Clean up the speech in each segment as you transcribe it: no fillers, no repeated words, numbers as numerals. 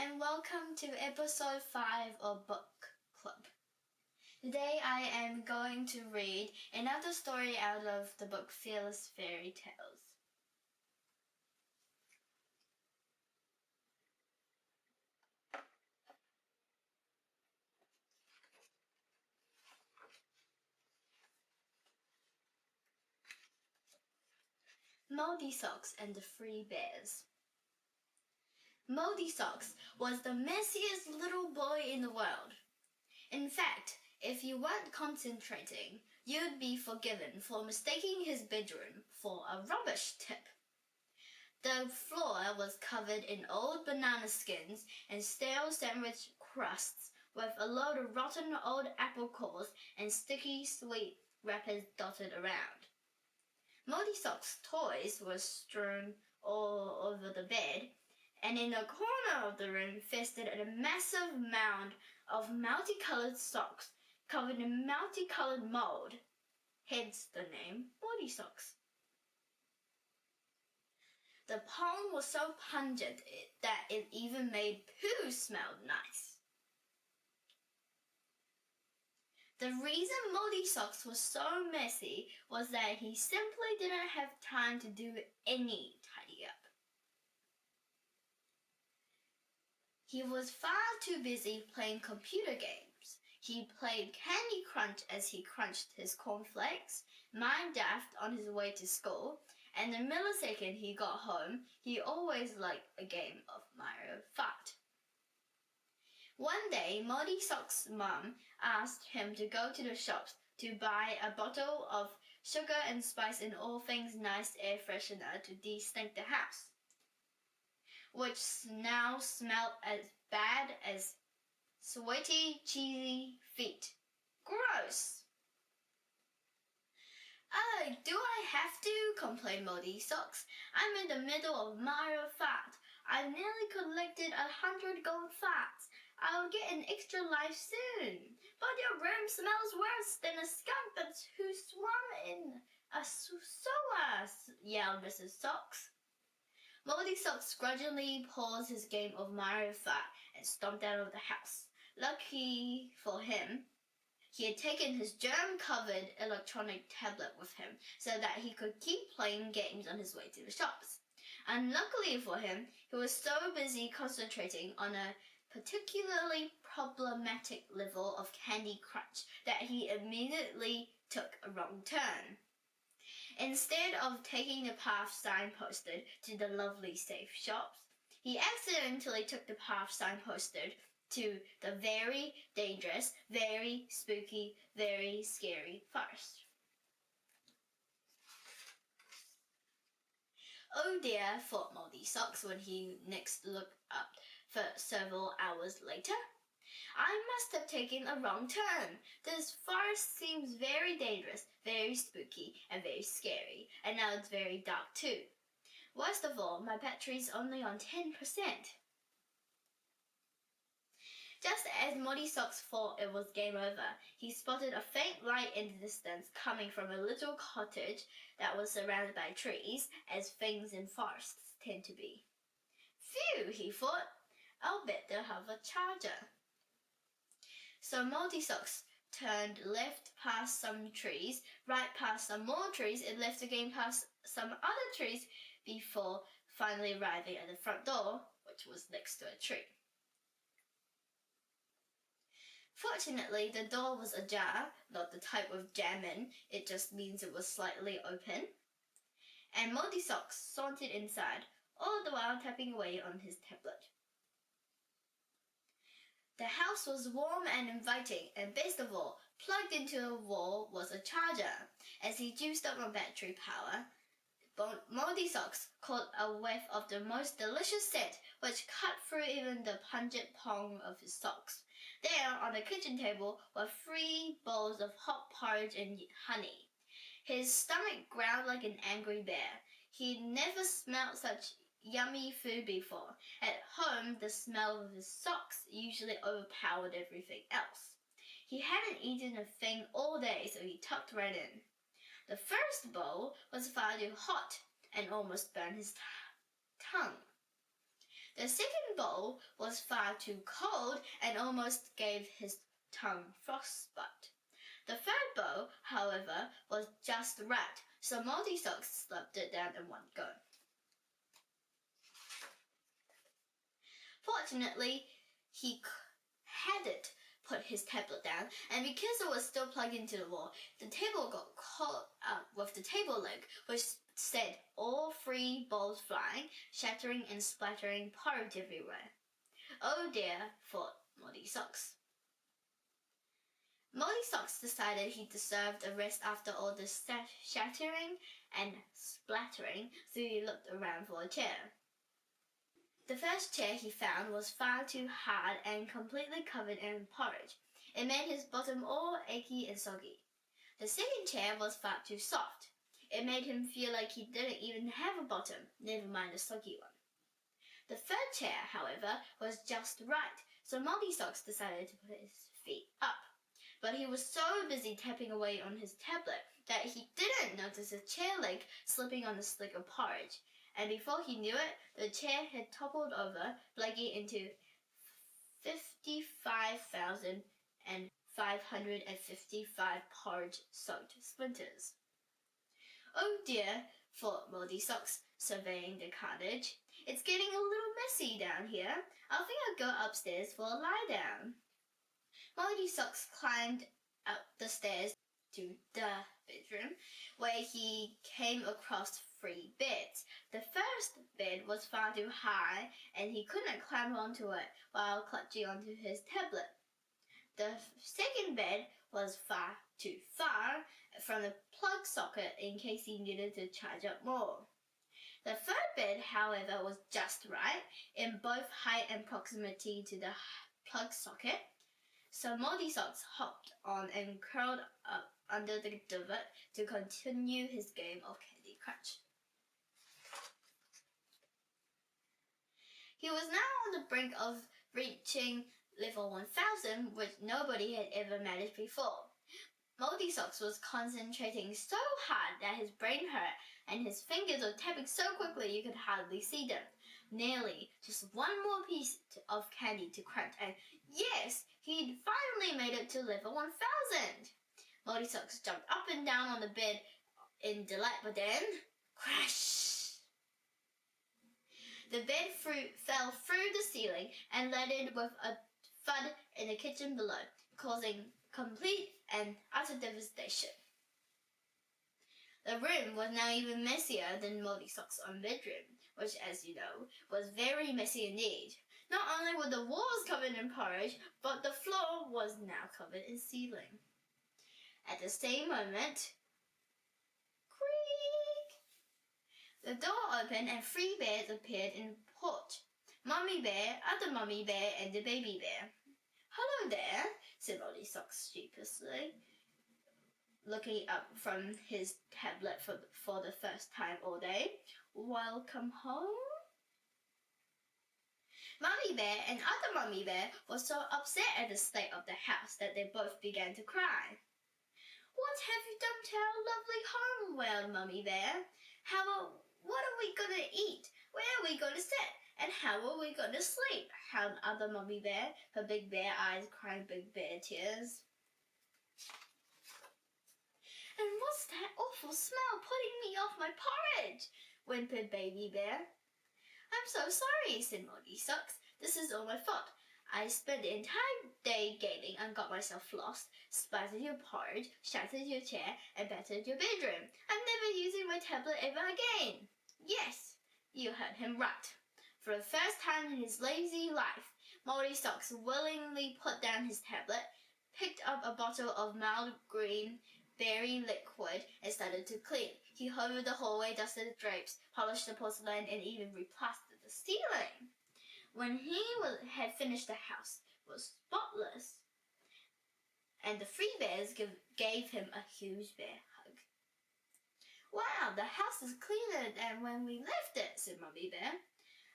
and welcome to episode 5 of Book Club. Today I am going to read another story out of the book Fearless Fairy Tales. Mouldysocks and the Three Bears. Mouldysocks was the messiest little boy in the world. In fact, if you weren't concentrating, you'd be forgiven for mistaking his bedroom for a rubbish tip. The floor was covered in old banana skins and stale sandwich crusts with a load of rotten old apple cores and sticky sweet wrappers dotted around. Mouldysocks' toys were strewn all over the bed, and in a corner of the room festered a massive mound of multicolored socks covered in multicolored mold, hence the name Mouldysocks. The pollen was so pungent that it even made poo smell nice. The reason Mouldysocks was so messy was that he simply didn't have time to do any tidy up. He was far too busy playing computer games. He played Candy Crunch as he crunched his cornflakes, Minecraft on his way to school, and the millisecond he got home, he always liked a game of Mario Kart. One day, Mouldysocks' mum asked him to go to the shops to buy a bottle of sugar and spice and all things nice air freshener to de-stink the house, which now smelled as bad as sweaty, cheesy feet. Gross! Do I have to? Complained Mouldysocks. I'm in the middle of Mario Kart. I've nearly collected 100 gold farts. I'll get an extra life soon. But your room smells worse than a skunk who swam in a sewer, yelled Mrs. Socks. Mouldysocks grudgingly paused his game of Mario Kart and stomped out of the house. Lucky for him, he had taken his germ-covered electronic tablet with him so that he could keep playing games on his way to the shops. Unluckily for him, he was so busy concentrating on a particularly problematic level of Candy Crunch that he immediately took a wrong turn. Instead of taking the path signposted to the lovely safe shops, he accidentally took the path signposted to the very dangerous, very spooky, very scary forest. Oh dear, thought Mouldysocks when he next looked up for several hours later. I must have taken a wrong turn. This forest seems very dangerous, very spooky, and very scary, and now it's very dark too. Worst of all, my battery's only on 10%. Just as Mouldysocks thought it was game over, he spotted a faint light in the distance coming from a little cottage that was surrounded by trees, as things in forests tend to be. Phew, he thought. I'll bet they'll have a charger. So Mouldysocks turned left past some trees, right past some more trees, and left again past some other trees before finally arriving at the front door, which was next to a tree. Fortunately, the door was ajar, not the type with jam in, it just means it was slightly open, and Mouldysocks sauntered inside, all the while tapping away on his tablet. The house was warm and inviting, and best of all, plugged into the wall was a charger. As he juiced up on battery power, Mouldysocks caught a whiff of the most delicious scent, which cut through even the pungent pong of his socks. There, on the kitchen table, were 3 bowls of hot porridge and honey. His stomach growled like an angry bear. He'd never smelt such yummy food before. At home, the smell of his socks usually overpowered everything else. He hadn't eaten a thing all day, so he tucked right in. The first bowl was far too hot and almost burned his tongue. The second bowl was far too cold and almost gave his tongue frostbite. The third bowl, however, was just right, so Mouldysocks slapped it down in one go. Fortunately, he hadn't put his tablet down, and because it was still plugged into the wall, the table got caught up with the table leg, which sent all 3 bowls flying, shattering and splattering porridge everywhere. Oh dear, thought Mouldysocks. Mouldysocks decided he deserved a rest after all the shattering and splattering, so he looked around for a chair. The first chair he found was far too hard and completely covered in porridge. It made his bottom all achy and soggy. The second chair was far too soft. It made him feel like he didn't even have a bottom, never mind a soggy one. The third chair, however, was just right, so Mouldysocks decided to put his feet up. But he was so busy tapping away on his tablet that he didn't notice a chair leg slipping on the slick of porridge. And before he knew it, the chair had toppled over, breaking into 55,555 porridge-soaked splinters. Oh dear, thought Mouldysocks, surveying the carnage. It's getting a little messy down here. I think I'll go upstairs for a lie down. Mouldysocks climbed up the stairs to the bedroom, where he came across 3 beds. The first bed was far too high, and he couldn't climb onto it while clutching onto his tablet. The second bed was far too far from the plug socket in case he needed to charge up more. The third bed, however, was just right, in both height and proximity to the plug socket. So Mouldysocks hopped on and curled up under the divot to continue his game of Candy Crush. He was now on the brink of reaching level 1000, which nobody had ever managed before. Mouldysocks was concentrating so hard that his brain hurt, and his fingers were tapping so quickly you could hardly see them. Nearly just one more piece of candy to crunch, and yes, he'd finally made it to level 1000. Mouldysocks jumped up and down on the bed in delight, but then, crash! The bed fell through the ceiling and landed with a thud in the kitchen below, causing complete and utter devastation. The room was now even messier than Mouldysocks' own bedroom, which, as you know, was very messy indeed. Not only were the walls covered in porridge, but the floor was now covered in ceiling. At the same moment, creak! The door opened and 3 bears appeared in the porch. Mummy Bear, other Mummy Bear, and the baby bear. "Hello there," said Mouldysocks sheepishly, looking up from his tablet for the first time all day. "Welcome home?" Mummy Bear and other Mummy Bear were so upset at the state of the house that they both began to cry. "What have you done to our lovely home?" wailed Mummy Bear. "What are we going to eat? Where are we going to sit? And how are we going to sleep?" howled other Mummy Bear, her big bear eyes crying big bear tears. "And what's that awful smell putting me off my porridge?" whimpered Baby Bear. "I'm so sorry," said Mouldysocks. "This is all my fault. I spent the entire day gaming and got myself lost, splattered your porridge, shattered your chair, and battered your bedroom. I'm never using my tablet ever again." Yes, you heard him right. For the first time in his lazy life, Mouldysocks willingly put down his tablet, picked up a bottle of mild green berry liquid, and started to clean. He hovered the hallway, dusted the drapes, polished the porcelain, and even replastered the ceiling. When he had finished, the house was spotless, and the 3 bears gave him a huge bear hug. "Wow, the house is cleaner than when we left it," said Mummy Bear.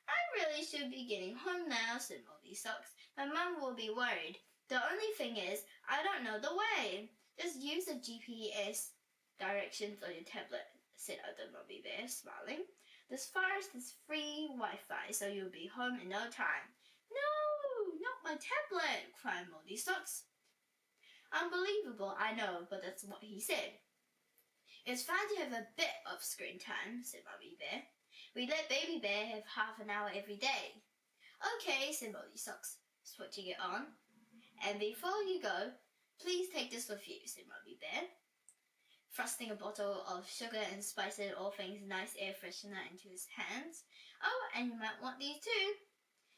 "I really should be getting home now," said Mouldysocks. "My mum will be worried. The only thing is, I don't know the way." "Just use the GPS directions on your tablet," said other Mummy Bear, smiling. This forest is free Wi-Fi, so you'll be home in no time. No, not my tablet, cried Mouldysocks. Unbelievable, I know, but that's what he said. It's fine to have a bit of screen time, said Mummy Bear. We let Baby Bear have half an hour every day. Okay, said Mouldysocks, switching it on. And before you go, please take this with you, said Mummy Bear, thrusting a bottle of sugar and spice and all things nice air freshener into his hands. Oh, and you might want these too,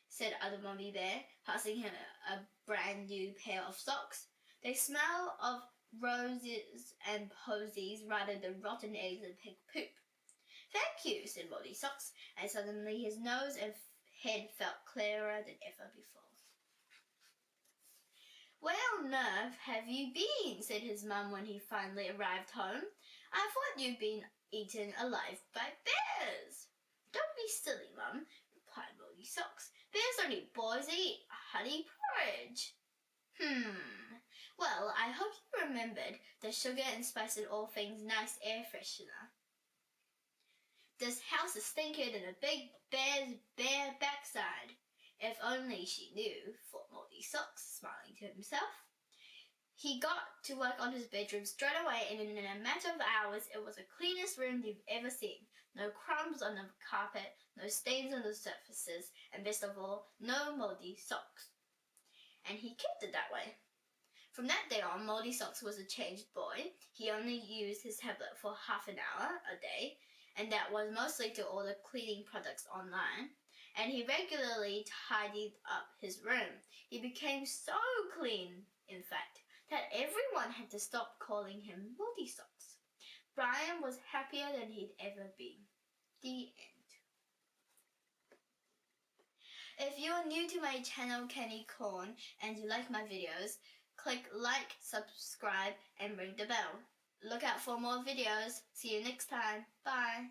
said other Mummy Bear, passing him a brand new pair of socks. They smell of roses and posies rather than rotten eggs and pig poop. Thank you, said Mouldysocks, and suddenly his nose and head felt clearer than ever before. Where on earth have you been? Said his mum when he finally arrived home. I thought you'd been eaten alive by bears. Don't be silly, Mum, replied Mouldysocks. Bears only boys that eat honey porridge. Well, I hope you remembered the sugar and spice and all things nice air freshener. This house is stinkier than a big bear's bare backside. If only she knew, thought Mouldysocks, smiling to himself. He got to work on his bedroom straight away, and in a matter of hours it was the cleanest room you've ever seen. No crumbs on the carpet, no stains on the surfaces, and best of all, no mouldy socks. And he kept it that way. From that day on, Mouldysocks was a changed boy. He only used his tablet for half an hour a day, and that was mostly to order cleaning products online. And he regularly tidied up his room. He became so clean, in fact, that everyone had to stop calling him Mouldysocks. Brian was happier than he'd ever been. The end. If you are new to my channel, Konnie Huq, and you like my videos, click like, subscribe, and ring the bell. Look out for more videos. See you next time. Bye.